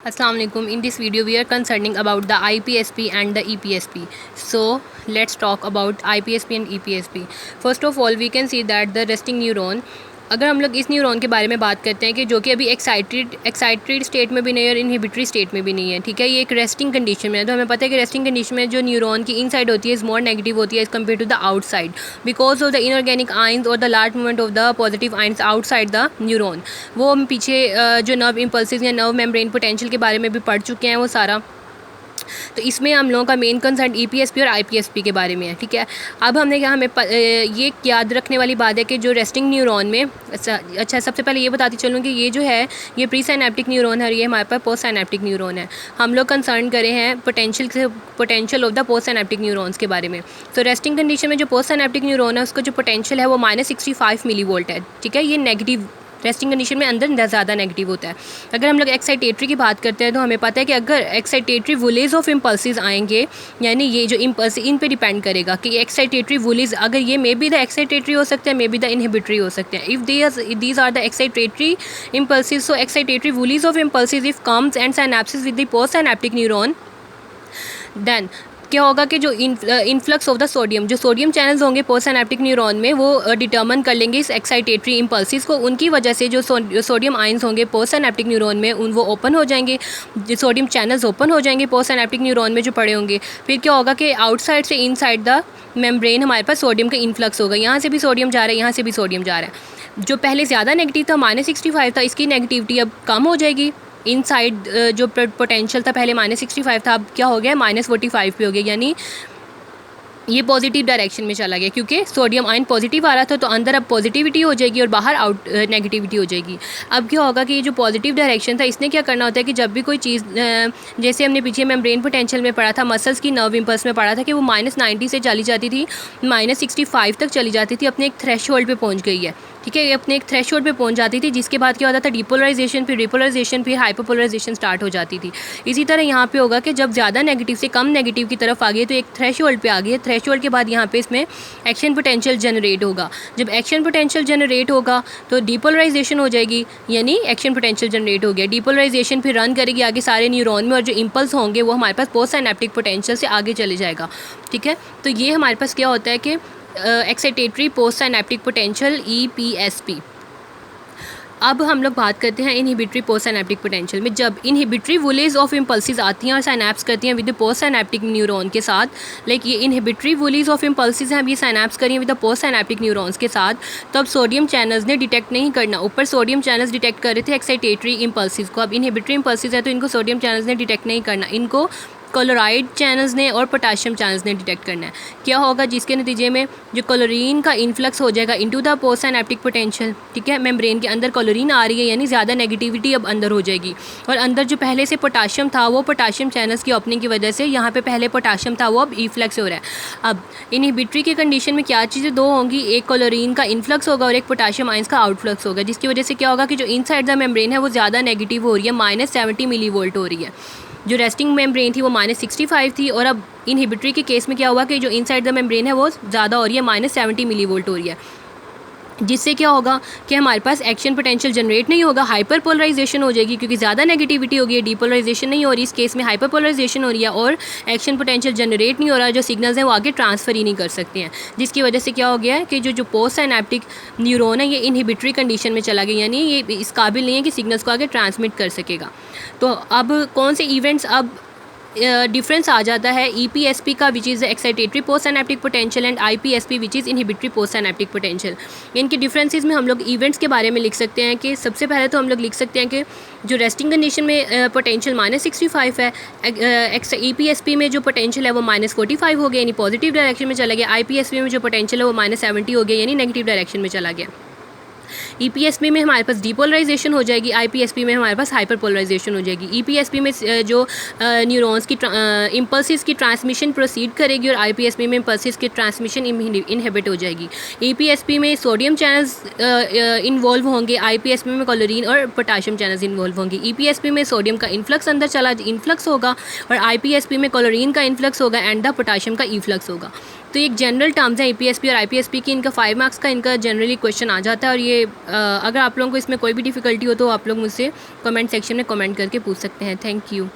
Assalamu alaikum. In this video we are concerning about the IPSP and the EPSP. So let's talk about IPSP and EPSP. First of all we can see that the resting neuron, अगर हम लोग इस neuron के बारे में बात करते हैं कि जो कि अभी एक्साइटेड स्टेट में भी नहीं है और इनहिबिटरी स्टेट में भी नहीं है, ठीक है, ये एक रेस्टिंग कंडीशन में है। तो हमें पता है कि रेस्टिंग कंडीशन में जो न्यूरॉन की इनसाइड होती है इज़ मोर नेगेटिव होती है as compare to the outside because of the inorganic ions और the large movement of the positive ions outside the neuron. वो हम पीछे जो नर्व इम्पल्सिस या नर्व मेम्ब्रेन पोटेंशियल के बारे में भी पढ़ चुके हैं वो सारा। तो इसमें हम लोगों का मेन कंसर्न ईपीएसपी और आईपीएसपी के बारे में है, ठीक है। अब हमने कहा ये याद रखने वाली बात है कि जो रेस्टिंग न्यूरॉन में अच्छा सबसे पहले ये बताती चलूँ कि ये जो है ये प्री साइनेप्टिक न्यूरॉन है और ये हमारे पास पोस्ट साइनेप्टिक न्यूरॉन है। हम लोग कंसर्न करे हैं potential of the post synaptic neurons के बारे में। तो रेस्टिंग कंडीशन में जो पोस्ट साइनेप्टिक न्यूरॉन है उसका जो पोटेंशियल है वो -65 मिलीवोल्ट है, ठीक है। ये नेगेटिव रेस्टिंग कंडीशन में अंदर ज़्यादा नेगेटिव होता है। अगर हम लोग एक्साइटेटरी की बात करते हैं तो हमें पता है कि अगर एक्साइटेटरी वुलेज ऑफ इम्पल्सिस आएंगे, यानी ये जो इम्पल्स इन पे डिपेंड करेगा कि एक्साइटेटरी वुलेज अगर ये मे बी द एक्साइटेटरी हो सकते हैं, मे बी द इनहिबिटरी हो सकते हैं। If these are the excitatory impulses, so excitatory volleys of impulses if comes and synapses with the post synaptic neuron, then क्या होगा कि जो इन्फ्लक्स ऑफ द सोडियम, जो सोडियम चैनल्स होंगे post synaptic neuron में वो डिटर्मन कर लेंगे इस एक्साइटेटरी इम्पल्सिस को। उनकी वजह से जो सोडियम आइंस होंगे पोस्ट साइनेप्टिक न्यूरॉन में वो ओपन हो जाएंगे, जो सोडियम चैनल्स ओपन हो जाएंगे पोस्ट साइनेप्टिक न्यूरॉन में जो पड़े होंगे। फिर क्या होगा कि आउटसाइड से इनसाइड द मेम्ब्रेन हमारे पास सोडियम का इन्फ्लक्स होगा। यहाँ से भी सोडियम जा रहा है, यहाँ से भी सोडियम जा रहा है। जो पहले ज़्यादा नेगेटिव था -65 था, इसकी नेगेटिविटी अब कम हो जाएगी। इनसाइड जो पोटेंशियल था पहले -65 था, अब क्या हो गया -45 पे हो गया, यानी ये पॉजिटिव डायरेक्शन में चला गया क्योंकि सोडियम आयन पॉजिटिव आ रहा था। तो अंदर अब पॉजिटिविटी हो जाएगी और बाहर आउट नेगेटिविटी हो जाएगी। अब क्या होगा कि ये जो पॉजिटिव डायरेक्शन था इसने क्या करना होता है कि जब भी कोई चीज़ जैसे हमने पीछे मेम्ब्रेन पोटेंशियल में पढ़ा था, मसल्स की नर्व इम्पल्स में पढ़ा था कि वो -90 से चली जाती थी, -65 तक चली जाती थी, अपने एक थ्रेशोल्ड पे पहुंच गई है, ठीक है। ये अपने एक थ्रेशोल्ड पे पहुंच जाती थी जिसके बाद क्या होता था डिपोलराइजेशन, फिर रिपोलराइजेशन, फिर हाइपरपोलराइजेशन स्टार्ट हो जाती थी। इसी तरह यहाँ पे होगा कि जब ज़्यादा नेगेटिव से कम नेगेटिव की तरफ आ गई तो एक थ्रेशोल्ड पे आ गई है। थ्रेशोल्ड के बाद यहाँ पे इसमें एक्शन पोटेंशियल जनरेट होगा। जब एक्शन पोटेंशियल जनरेट होगा तो डिपोलराइजेशन हो जाएगी, यानी एक्शन पोटेंशियल जनरेट हो गया। डिपोलराइजेशन फिर रन करेगी आगे सारे न्यूरॉन में और जो इम्पल्स होंगे वो हमारे पास पोस्ट साइनेप्टिक पोटेंशियल से आगे चले जाएगा, ठीक है। तो ये हमारे पास क्या होता है कि excitatory post synaptic potential EPSP। अब हम लोग बात करते हैं इनहिबिटरी पोस्ट साइनेप्टिक पोटेंशियल में। जब इनहिबिटरी वुलेज ऑफ इम्पल्सिस आती हैं और साइनेप्स करती हैं with the post synaptic neuron के साथ, लाइक ये इनहिबिटरी वुलेज ऑफ इम्पल्सिस हैं, अब ये साइनेप्स करिए with the post synaptic neurons के साथ, तो अब सोडियम चैनल्स ने डिटेक्ट नहीं करना। ऊपर सोडियम चैनल्स डिटेक्ट कर रहे थे एक्साइटेटरी इम्पल्सिस को, अब इनहिबिटरी इम्पल्सिस है तो इनको सोडियम चैनल्स ने डिटेक्ट नहीं करना, इनको क्लोराइड चैनल्स ने और पोटाशियम चैनल्स ने डिटेक्ट करना है। क्या होगा जिसके नतीजे में जो क्लोरीन का इन्फ्लक्स हो जाएगा into the post synaptic potential, ठीक है। मेम्ब्रेन के अंदर क्लोरीन आ रही है यानी ज़्यादा नेगेटिविटी अब अंदर हो जाएगी और अंदर जो पहले से पोटाशियम था वो पोटाशियम चैनल्स की ओपनिंग की वजह से यहाँ पे पहले पोटाशियम था वो अब इफ्लक्स हो रहा है। अब इनहिबिटरी की कंडीशन में क्या चीज़ें दो होंगी, एक क्लोरीन का इन्फ्लक्स होगा और एक पोटाशियम आइंस का आउटफ्लक्स होगा, जिसकी वजह से क्या होगा कि जो इनसाइड द मेम्ब्रेन है वो ज़्यादा नेगेटिव हो रही है, -70 मिलीवोल्ट हो रही है। जो रेस्टिंग मेम्ब्रेन थी वो -65 थी और अब इनहिबिटरी के केस में क्या हुआ कि जो इनसाइड द मेम्ब्रेन है वो ज़्यादा हो रही है, -70 मिलीवोल्ट हो रही है, जिससे क्या होगा कि हमारे पास एक्शन पोटेंशियल जनरेट नहीं होगा, हाइपर पोलराइजेशन हो जाएगी क्योंकि ज़्यादा नेगेटिविटी होगी, है डिपोलराइजेशन नहीं हो रही, इस केस में हाइपर पोलराइजेशन हो रही है और एक्शन पोटेंशियल जनरेट नहीं हो रहा, जो सिग्नल्स हैं वो आगे ट्रांसफ़र ही नहीं कर सकते हैं, जिसकी वजह से क्या हो गया है कि जो पोस्ट साइनेप्टिक न्यूरॉन है ये इनहिबिटरी कंडीशन में चला गया, यानी ये इस काबिल नहीं है कि सिग्नल्स को आगे ट्रांसमिट कर सकेगा। तो अब कौन से इवेंट्स अब डिफरेंस आ जाता है EPSP का which is excitatory post synaptic potential and IPSP which is inhibitory post synaptic potential. इनके डिफरेंसेस में हम लोग इवेंट्स के बारे में लिख सकते हैं कि सबसे पहले तो हम लोग लिख सकते हैं कि जो रेस्टिंग कंडीशन में पोटेंशियल -65 है, EPSP में जो पोटेंशियल है वो -45 हो गया यानी पॉजिटिव डायरेक्शन में चला गया, IPSP में जो पोटेंशियल है वो -70 हो गया यानी नेगेटिव डायरेक्शन में चला गया। EPSP में हमारे पास डिपोलराइजेशन हो जाएगी, IPSP में हमारे पास हाइपर पोलराइजेशन हो जाएगी। EPSP में जो न्यूरॉन्स की इम्पल्सिस की ट्रांसमिशन प्रोसीड करेगी और IPSP में इम्पल्सिस की ट्रांसमिशन इनहिबिट हो जाएगी। EPSP में सोडियम चैनल्स इन्वॉल्व होंगे, IPSP में क्लोरीन और पोटाशियम चैनल्स इन्वॉल्व होंगे। EPSP में सोडियम का इन्फ्लक्स अंदर इन्फ्लक्स होगा और IPSP में क्लोरीन का इन्फ्लक्स होगा एंड द पोटाशियम का इफ्लक्स होगा। तो ये जनरल टर्म्स हैं ईपीएसपी और आईपीएसपी की, इनका 5 मार्क्स का इनका जनरली क्वेश्चन आ जाता है। और ये अगर आप लोगों को इसमें कोई भी डिफ़िकल्टी हो तो आप लोग मुझसे कमेंट सेक्शन में कमेंट करके पूछ सकते हैं। Thank you.